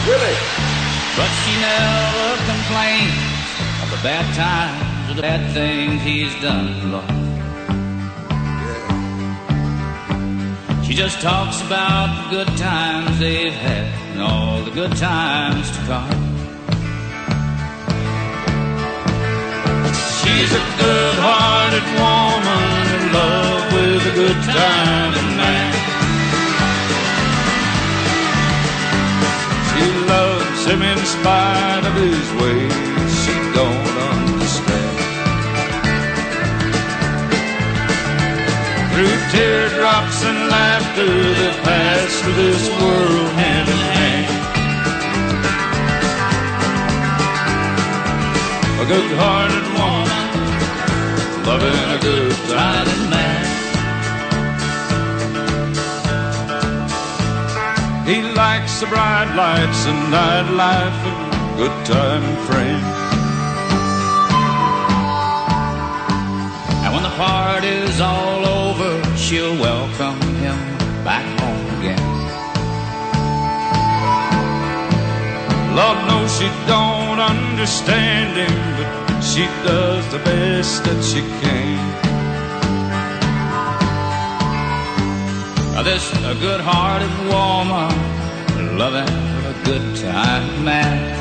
Willie. But she never complains of the bad times or the bad things he's done, Lord. She just talks about the good times they've had and all the good times to come. She's a good-hearted woman in love with a good-timing man. She loves him in spite of his ways she don't understand. Through teardrops and laughter that pass through this world hand in hand. A good-hearted woman loving a good-timing man. He likes the bright lights and nightlife and good-time friends. And when the party's all over, she'll welcome him back home again. Lord knows she don't understand him, but she does the best that she can. Now this a good-hearted woman loving a good-time man.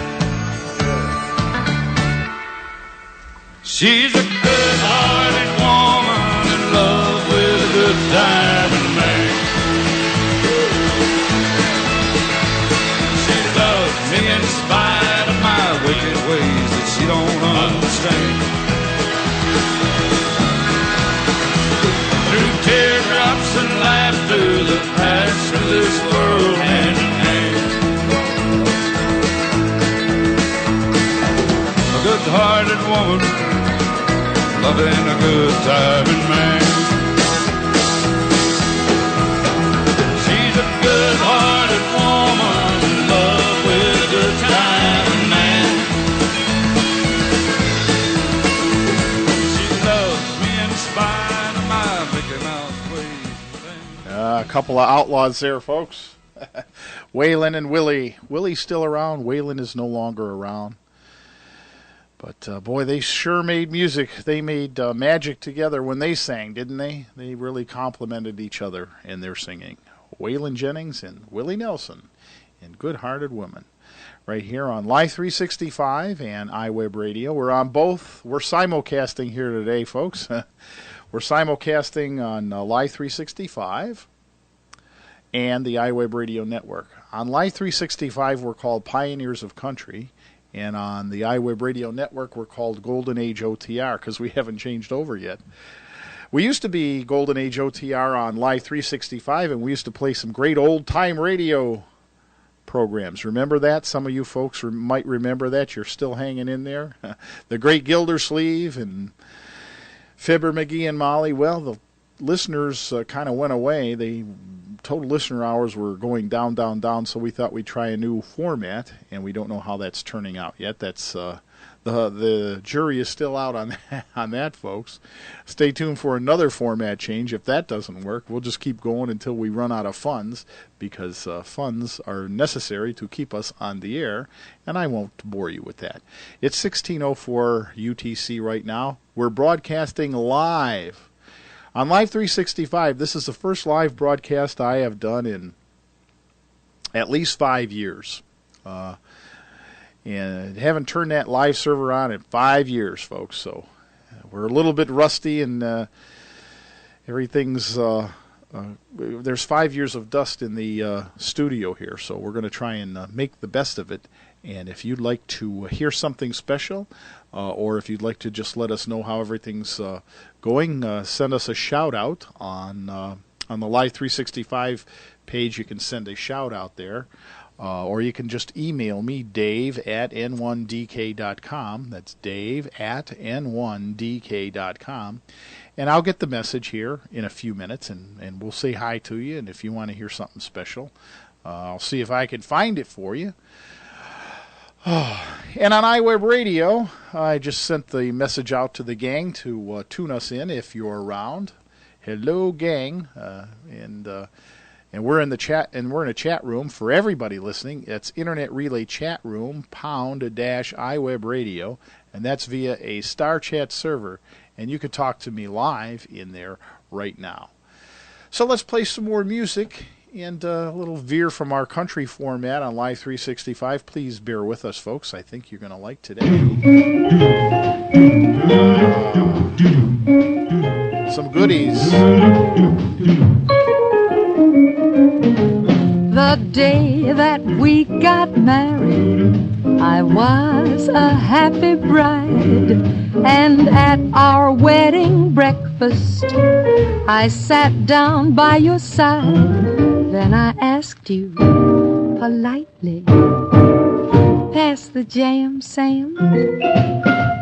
She's a good-hearted woman in love with a good-time man. She loves me in spite of my wicked ways that she don't understand. Through teardrops and laughter that pass through this world hand in hand. A good-hearted woman loving a good-timing man. She's a good-hearted woman in love with a good-timing man. She loves me in spite of my Mickey Mouse ways. A couple of outlaws there, folks. Waylon and Willie. Willie's still around. Waylon is no longer around. But, boy, they sure made music. They made magic together when they sang, didn't they? They really complimented each other in their singing. Waylon Jennings and Willie Nelson in Good-Hearted Woman. Right here on Live 365 and iWeb Radio. We're on both. We're simulcasting here today, folks. We're simulcasting on Live 365 and the iWeb Radio Network. On Live 365, we're called Pioneers of Country. And on the iWeb Radio Network, we're called Golden Age OTR because we haven't changed over yet. We used to be Golden Age OTR on Live 365, and we used to play some great old-time radio programs. Remember that? Some of you folks might remember that. You're still hanging in there. The Great Gildersleeve and Fibber, McGee, and Molly. Well, the listeners kind of went away. The total listener hours were going down, down, down, so we thought we'd try a new format, and we don't know how that's turning out yet. That's the jury is still out on that, folks. Stay tuned for another format change. If that doesn't work, we'll just keep going until we run out of funds, because funds are necessary to keep us on the air, and I won't bore you with that. It's 16:04 UTC right now. We're broadcasting live on Live 365. This is the first live broadcast I have done in at least 5 years. And haven't turned that live server on in 5 years, folks. So we're a little bit rusty, and everything's... there's 5 years of dust in the studio here, so we're going to try and make the best of it. And if you'd like to hear something special, or if you'd like to just let us know how everything's going, send us a shout-out on the Live 365 page. You can send a shout-out there. Or you can just email me, dave@n1dk.com. That's dave@n1dk.com. And I'll get the message here in a few minutes, and we'll say hi to you. And if you want to hear something special, I'll see if I can find it for you. And on iWeb Radio, I just sent the message out to the gang to tune us in if you're around. Hello, gang. And And we're in the chat, and we're in a chat room for everybody listening. It's Internet Relay Chat Room, #iWeb Radio, and that's via a Star Chat server. And you can talk to me live in there right now. So let's play some more music and a little veer from our country format on Live 365. Please bear with us, folks. I think you're going to like today. Some goodies. The day that we got married, I was a happy bride, and at our wedding breakfast, I sat down by your side. Then I asked you politely, pass the jam, Sam.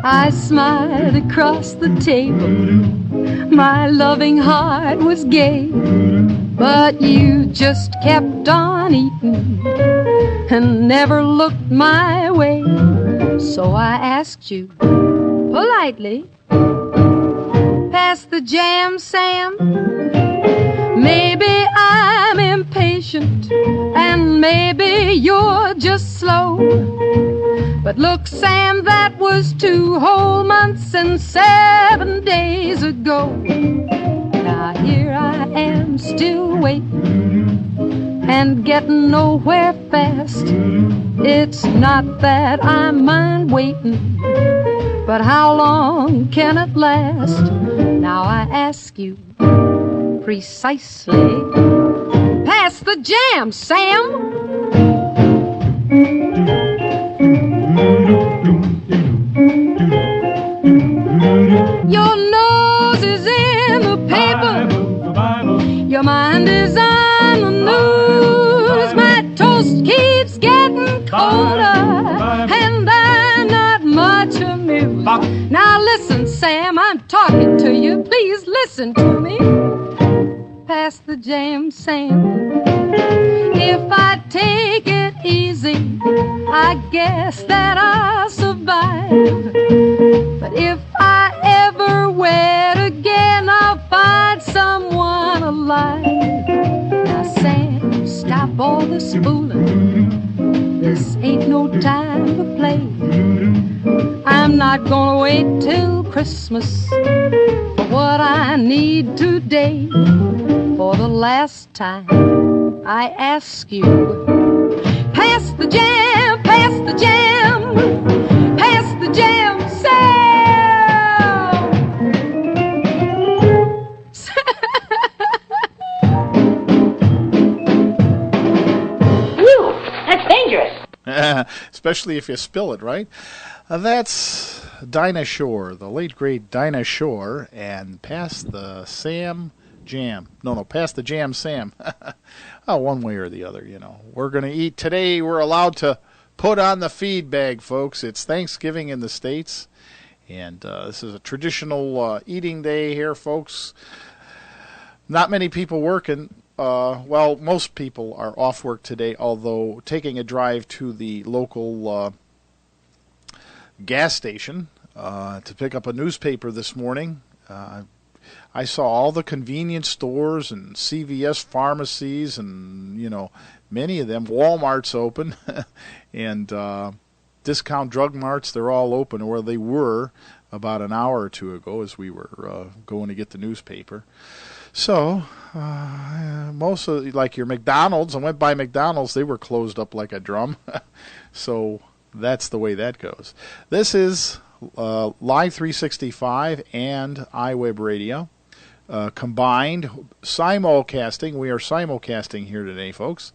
I smiled across the table. My loving heart was gay, but you just kept on eating and never looked my way. So I asked you politely, pass the jam, Sam. Maybe I'm impatient and maybe you're just slow, but look, Sam, that was 2 whole months and 7 days ago. Now here I am still waiting and getting nowhere fast. It's not that I mind waiting, but how long can it last? Now I ask you precisely, pass the jam, Sam. Your nose is in the paper, your mind is on the news. My toast keeps getting colder, and I'm not much amused. Now listen, Sam, I'm talking to you. Please listen to me. Pass the jam, Sam. If I take it easy, I guess that I'll survive. But if I ever wed again, I'll find someone alive. Now, Sam, stop all this fooling. This ain't no time to play. I'm not gonna wait till Christmas for what I need today. For the last time, I ask you, pass the jam, pass the jam, pass the jam, Sam. Whew, that's dangerous. Especially if you spill it, right? That's Dinah Shore, the late great Dinah Shore, and pass the Sam Jam. No, pass the jam, Sam. Oh, one way or the other, you know. We're going to eat today. We're allowed to put on the feed bag, folks. It's Thanksgiving in the States, and this is a traditional eating day here, folks. Not many people working. Well, most people are off work today, although taking a drive to the local gas station to pick up a newspaper this morning. I saw all the convenience stores and CVS pharmacies and, you know, many of them. Walmart's open and discount drug marts, they're all open, or they were about an hour or two ago as we were going to get the newspaper. So, most of, like your McDonald's, I went by McDonald's, they were closed up like a drum. So that's the way that goes. This is Live 365 and iWeb Radio. Combined simulcasting. We are simulcasting here today, folks.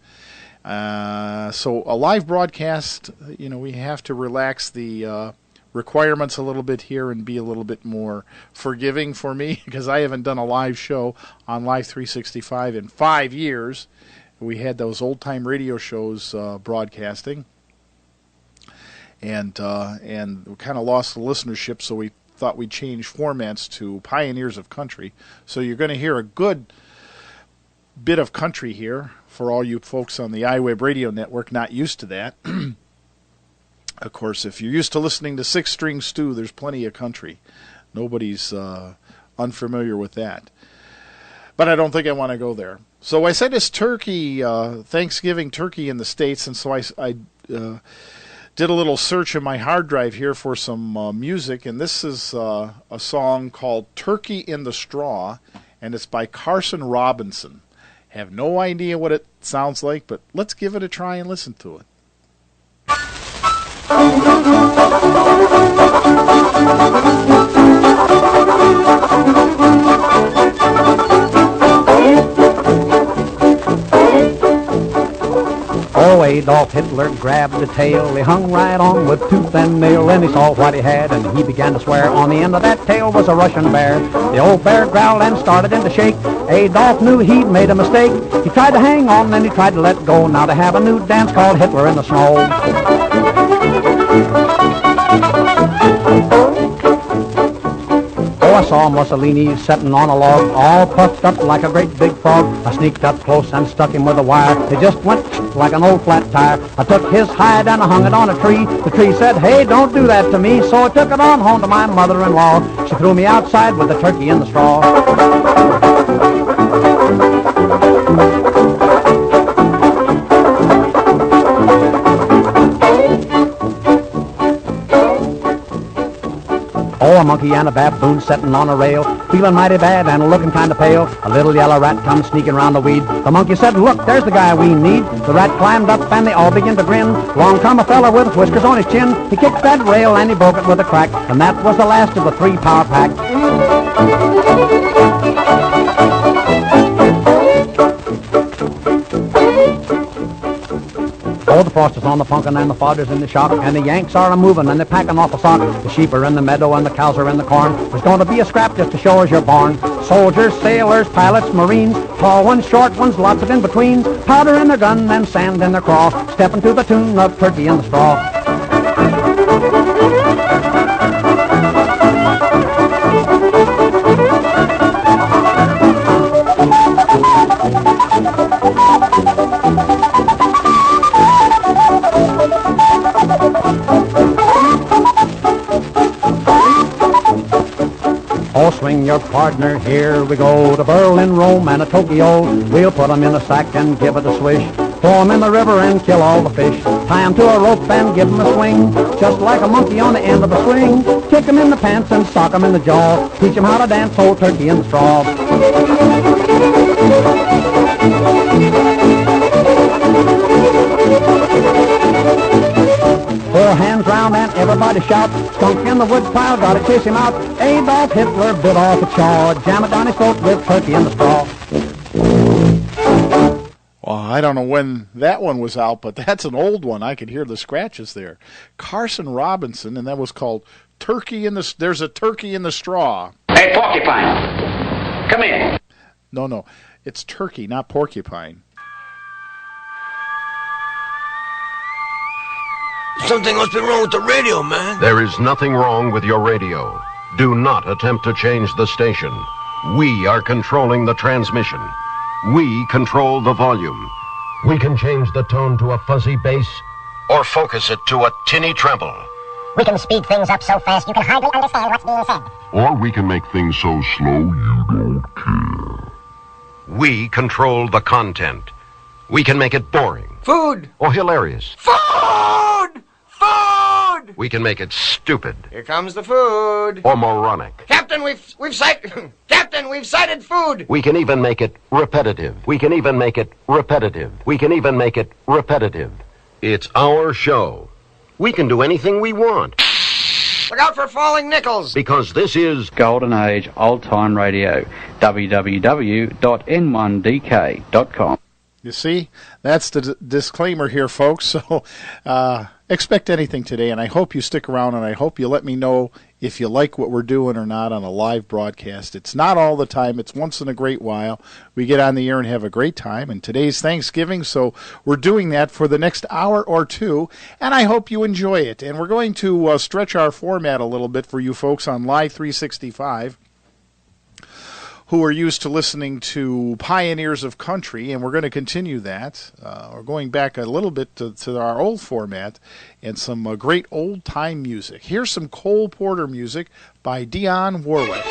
So a live broadcast, you know, we have to relax the requirements a little bit here and be a little bit more forgiving for me because I haven't done a live show on Live 365 in 5 years. We had those old-time radio shows broadcasting, and we kind of lost the listenership, so we thought we'd change formats to Pioneers of Country. So you're going to hear a good bit of country here for all you folks on the iWeb Radio Network not used to that. Of course, if you're used to listening to Six String Stew, there's plenty of country. Nobody's unfamiliar with that. but I don't think I want to go there. So I said it's turkey, Thanksgiving turkey in the States, and so I did a little search in my hard drive here for some music, and this is a song called Turkey in the Straw, and it's by Carson Robinson. Have no idea what it sounds like, but let's give it a try and listen to it. Oh, Adolf Hitler grabbed the tail. He hung right on with tooth and nail. Then he saw what he had, and he began to swear. On the end of that tail was a Russian bear. The old bear growled and started in to shake. Adolf knew he'd made a mistake. He tried to hang on, then he tried to let go. Now they have a new dance called Hitler in the Snow. Oh, I saw Mussolini sitting on a log, all puffed up like a great big frog. I sneaked up close and stuck him with a wire. It just went like an old flat tire. I took his hide and I hung it on a tree. The tree said, hey, don't do that to me. So I took it on home to my mother-in-law. She threw me outside with the turkey in the straw. Oh, a monkey and a baboon sitting on a rail, feeling mighty bad and looking kind of pale. A little yellow rat comes sneaking round the weed. The monkey said, look, there's the guy we need. The rat climbed up and they all began to grin. Along come a fella with whiskers on his chin. He kicked that rail and he broke it with a crack. And that was the last of the 3-power pack. Oh, the frost is on the pumpkin and the fodder's in the shock, and the Yanks are a-moving and they're packing off a sock. The sheep are in the meadow and the cows are in the corn. There's going to be a scrap just to show as you're born. Soldiers, sailors, pilots, marines, tall ones, short ones, lots of in-betweens. Powder in their gun and sand in their craw, stepping to the tune of Turkey in the Straw. Oh, swing your partner, here we go, to Berlin, Rome, and a Tokyo. We'll put 'em in a sack and give it a swish. Throw 'em in the river and kill all the fish. Tie 'em to a rope and give 'em a swing, just like a monkey on the end of a swing. Kick 'em in the pants and sock 'em in the jaw. Teach 'em how to dance, old Turkey in the Straw. Four hands round and everybody shout. Skunk in the woodpile, gotta chase him out. Adolf Hitler bit off a chaw. Jam it down his throat with Turkey in the Straw. Well, I don't know when that one was out, but that's an old one. I could hear the scratches there. Carson Robinson, and that was called Turkey in the... There's a Turkey in the Straw. Hey, Porcupine, come here. No, it's turkey, not porcupine. Something must be wrong with the radio, man. There is nothing wrong with your radio. Do not attempt to change the station. We are controlling the transmission. We control the volume. We can change the tone to a fuzzy bass or focus it to a tinny treble. We can speed things up so fast you can hardly understand what's being said. Or we can make things so slow you don't care. We control the content. We can make it boring. Food! Or hilarious. Food! Food! We can make it stupid. Here comes the food. Or moronic. Captain, we've sighted food. We can even make it repetitive. We can even make it repetitive. We can even make it repetitive. It's our show. We can do anything we want. Look out for falling nickels. Because this is Golden Age Old Time Radio. www.n1dk.com. You see, that's the disclaimer here, folks. So expect anything today, and I hope you stick around, and I hope you let me know if you like what we're doing or not on a live broadcast. It's not all the time. It's once in a great while. We get on the air and have a great time, and today's Thanksgiving, so we're doing that for the next hour or two, and I hope you enjoy it. And we're going to stretch our format a little bit for you folks on Live 365. Who are used to listening to Pioneers of Country, and we're going to continue that. We're going back a little bit to our old format and some great old-time music. Here's some Cole Porter music by Dionne Warwick.